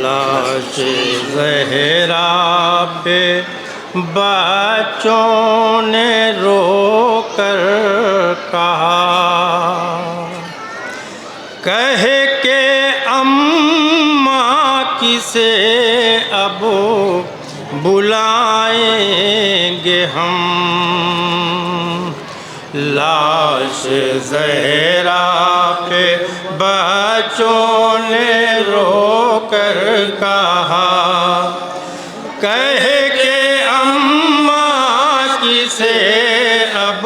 लाश ज़हरा पे बच्चों ने रोकर कहा, कहे के अम्मा किसे अब बुलाएंगे हम। लाश ज़हरा पे बच्चों ने रोकर कहा, कहे के अम्मा किसे अब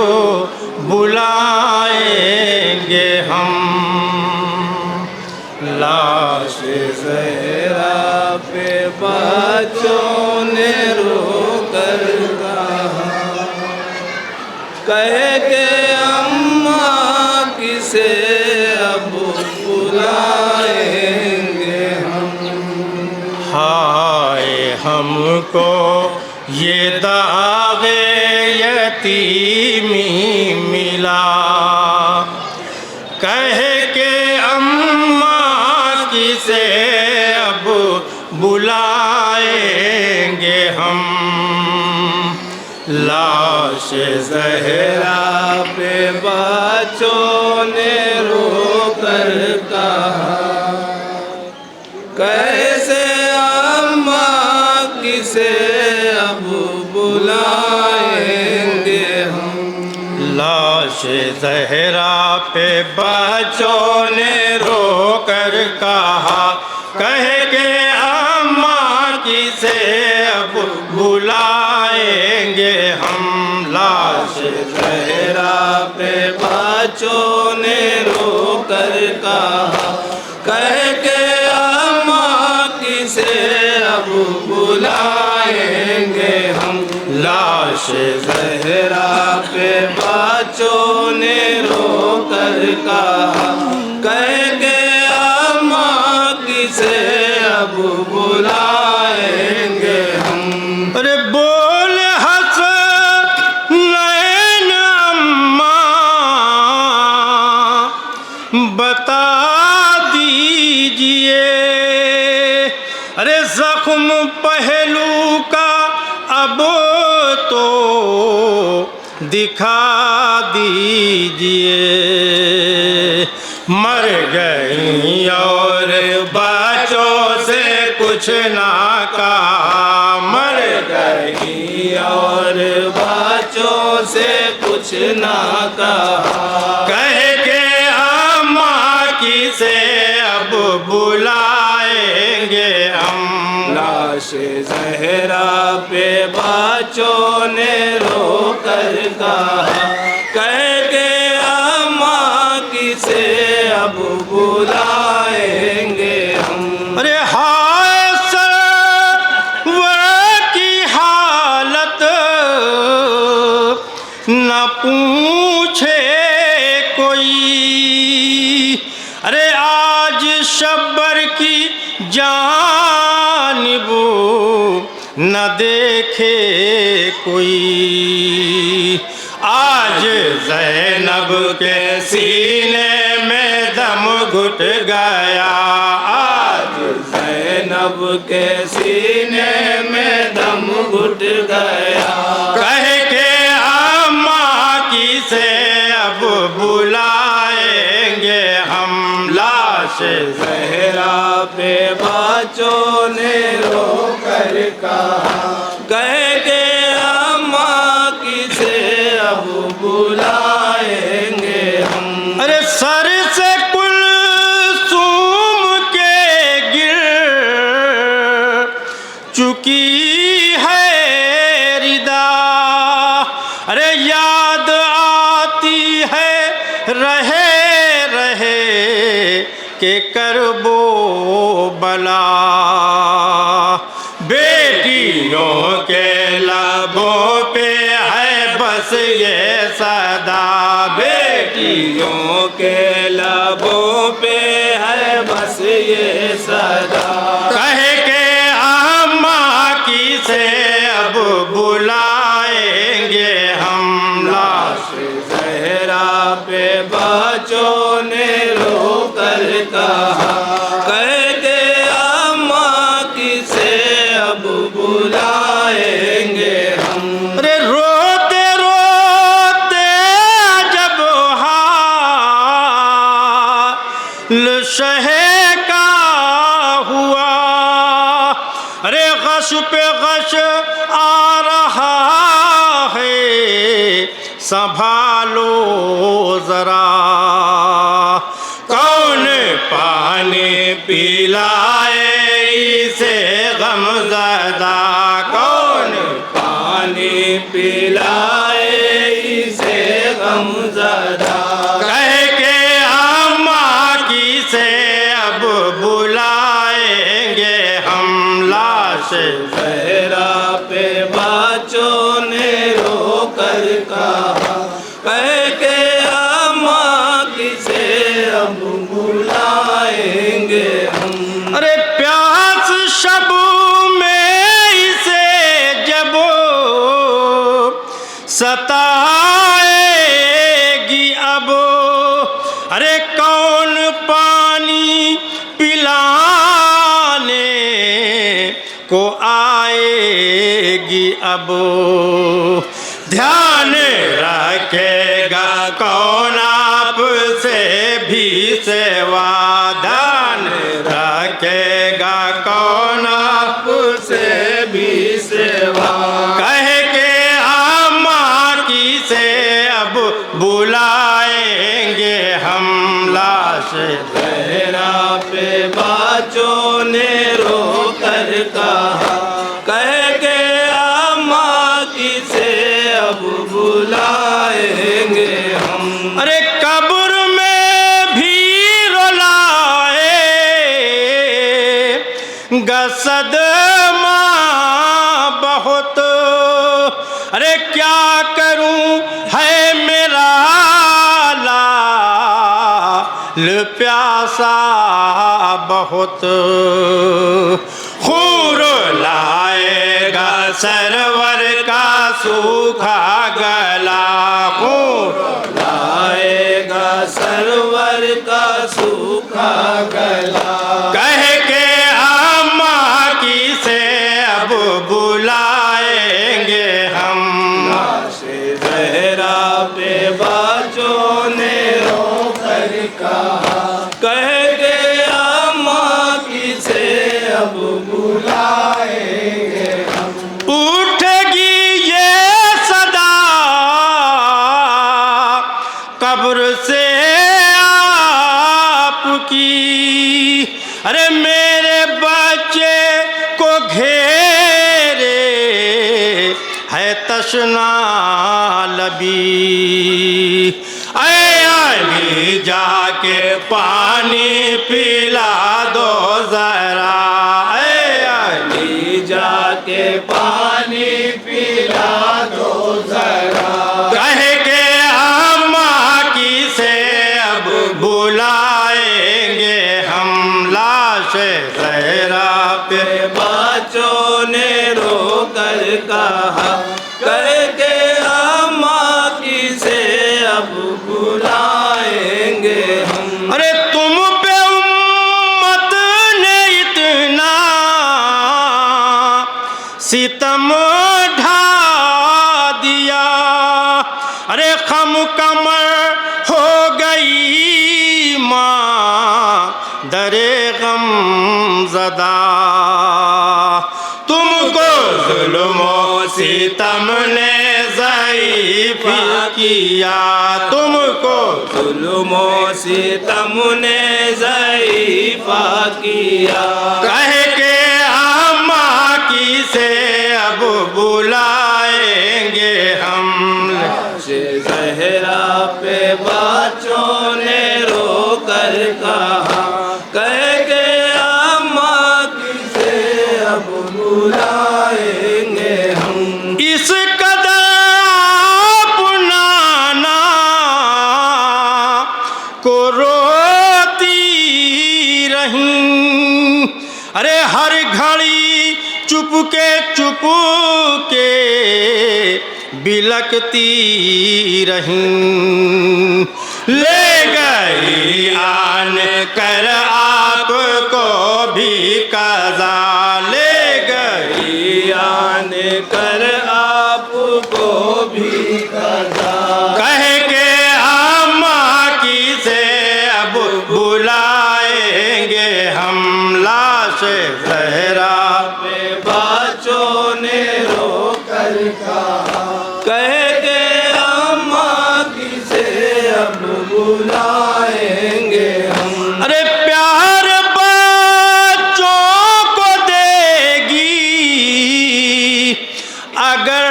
बुलाएंगे हम। लाश ज़हरा पे बच्चों ने रोकर कहा, कहे के अम्मा किसे अब बुलाएंगे हम। हाय हमको ये दागे यतीमी मिला, कहे के अम्मा किसे अब बुलाएंगे हम। लाश ज़हरा पे बच्चों ने रोकर कहा, कैसे अम्मा किसे अब बुलाएंगे हम। लाश ज़हरा पे बच्चों ने रोकर कहा, कहे के अम्मा किसे अब बुलाएंगे हम। लाश ज़हरा पे बच्चों ने रोकर कहा, कह के अम्मा किसे अब बुलाएंगे हम। लाश ज़हरा पे बच्चों ने रोकर कहा, कह के अम्मा किसे अब बुलाएंगे हम। अरे बोल हंस नैन अम्मा, बता दीजिए, अरे जख्म पहलू का अब तो दिखा दीजिए। मर गई और बच्चों से कुछ ना कहा, मर गई और बच्चों से कुछ ना कहा, कहे के अम्मा किसे अब बुलाएंगे हम। लाश ज़हरा पे बच्चों ने रोकर कहा, कह के अम्मा किसे अब बुलाएंगे हम। अरे हाय सरवर की हालत न पूछे कोई, अरे आज शब्बर की जानिब न देखे कोई। आज ज़ैनब के सीने में दम घुट गया, आज ज़ैनब के सीने में दम घुट गया, कहे के अम्मा किसे अब बुलाएंगे हम। लाश ज़हरा पे बच्चों ने रोकर कहा, कह के अम्मा किसे अब बुलाएंगे हम। अरे सर से कुलसूम के गिर चुकी है रिदा, अरे याद आती है रहे रहे के करबो बला। बेटियों के लबों पे है बस ये सदा, बेटियों के लबों पे है बस ये सदा, कहे के अम्मा किसे अब बुलाएंगे हम। लाश ज़हरा पे बच्चों ने रोकर कहा, कह के अम्मा अरे गश पे गश आ रहा है, संभालो जरा। कौन पानी पिलाए इसे गमज़दा, कौन पानी पिलाए इसे गमज़दा। कह के अम्मा की से अब बुलाएंगे हम लाश। ज़हरा पे बच्चों ने रो कर कहा, कह के अम्मा किसे अब बुलाएंगे हम। अरे प्यास शब में इसे जब सताएगी अब, अरे कौन पानी पिलाने को आएगी अब। ध्यान रखेगा कौन आपसे भी सेवा, ध्यान रखेगा कौन आपसे भी सेवा। कह के अम्मा की से अब बुलाएंगे हम लाश। ज़हरा पे बच्चों ने रो कर कहा, कह के अम्मा किसे अब बुलाएंगे हम। अरे कब्र में भी रुलाए सदमा बहुत, अरे क्या करूं है मेरा लाल प्यासा बहुत। खूर लाएगा सरवर का सूखा गला, खूर लाएगा सरवर का सूखा गला। कह के अम्मा की से अब बुलाएंगे हम। लाशे ज़हरा पे बच्चों ने रो कर कहा, कह के अम्मा की से अब बुलाएंगे हम। उठेगी ये सदा कब्र से आपकी, अरे मेरे बच्चे को घेरे है तशना लबी। अली जाके पानी पिला दो जरा, अली जाके पानी पिला दो जरा। कह के अम्मा की से अब बुलाएंगे हम। लाश ज़हरा पे बच्चों ने रो कर कहा, कह के अम्मा की से अब बुलाएंगे हम। अरे तुम पे उम्मत ने इतना सितम ढा दिया, अरे खम कमर हो गई माँ दरे गम ज़दा। तुमको जुल्मों सितम ने ज़ईफ़ किया, तुमको जुल्मों सितम ने ज़ईफ़ा किया। कह के अम्मा की से अब बुलाएंगे हम। लाशे ज़हरा पे बच्चों ने रो कर कहा, कह के अम्मा की से अब बुलाएंगे हम। इस कदर अपनाना को रोती रहीं, अरे हर घड़ी चुप के बिलकती रहीं। ले गई आन कर आपको भी कज़ा, ले गई आन कर आपको भी कज़ा। कह के अम्मा की से अब बुलाएंगे हम। लाश से जहरा पे बच्चों ने रो कर कहा, कह के अम्मा किसे अब बुलाएंगे हम। अरे प्यार बच्चों को देगी अगर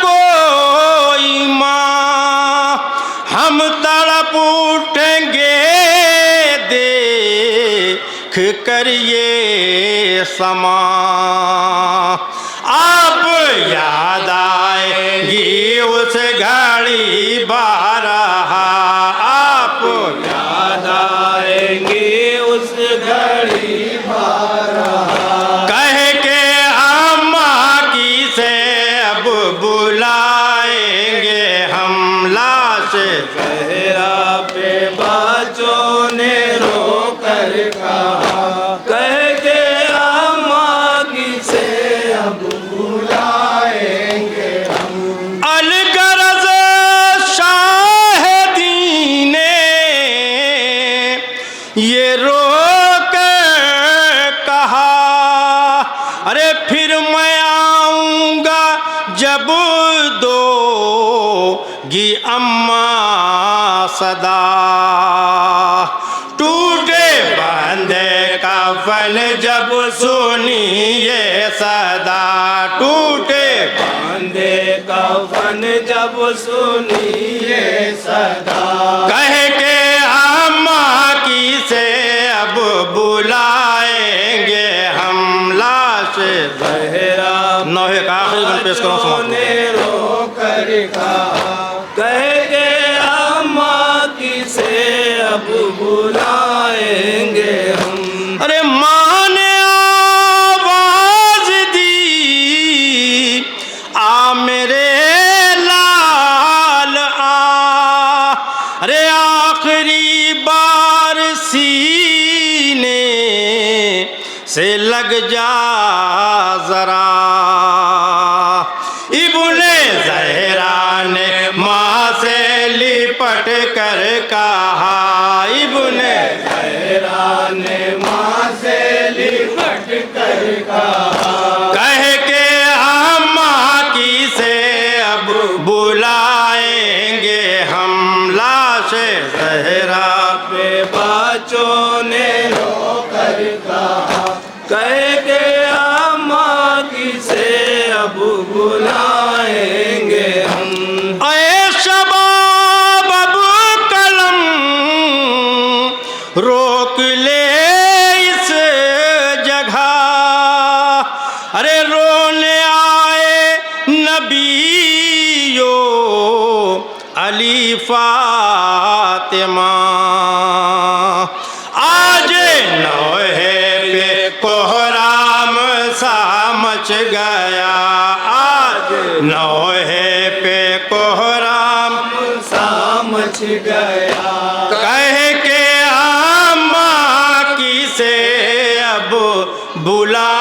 कोई माँ, हम तड़प उठेंगे देख कर ये समा। आप याद आएगी उस घड़ी बारहा, आप याद आएंगे उस घड़ी बारहा, कह के अम्मा की से अब बुलाएंगे हम। लाश जहरा पे बच्चों ने रो कर कहा, कह के अम्मा किसे अब बुलाएंगे हम। अलगरज शाहिदीने ये रो कर कहा, अरे फिर मैं आऊंगा जब दोगी अम्मा सदा। टूटे बंदे कफन जब सुनिए सदा, टूटे बंदे कफन जब सुनिए सदा, कह के अम्मा की से अब बुलाएंगे हम। लाश जहरा नौहे का आखिरी गुण पेश करो समाप्त। ने रो कर कहा, कह के अम्मा किसे अब बुलाएंगे हम। अरे माँ ने आवाज दी आ मेरे लाल आ, अरे आखिरी बार सीने से लग जा जरा। इब्ने ज़हरा ने माँ से लिपट कर कहा, इब्ने जहरा ने माँ से लिपट कर कहा, कह के अम्मा की से अब बुलाएंगे हम। लाश जहरा पे बच्चों ने रो कर कहा, कह के अम्मा किसे अब बुलाएंगे हम। ऐ शबाब अब कलम रोक ले इस जगह, अरे रोने आए नबियो अली फातिमा। आज नौहे पे कोहराम सा मच गया, आज नौहे पे कोहराम सा मच गया, कह के अम्मा की से अब बुला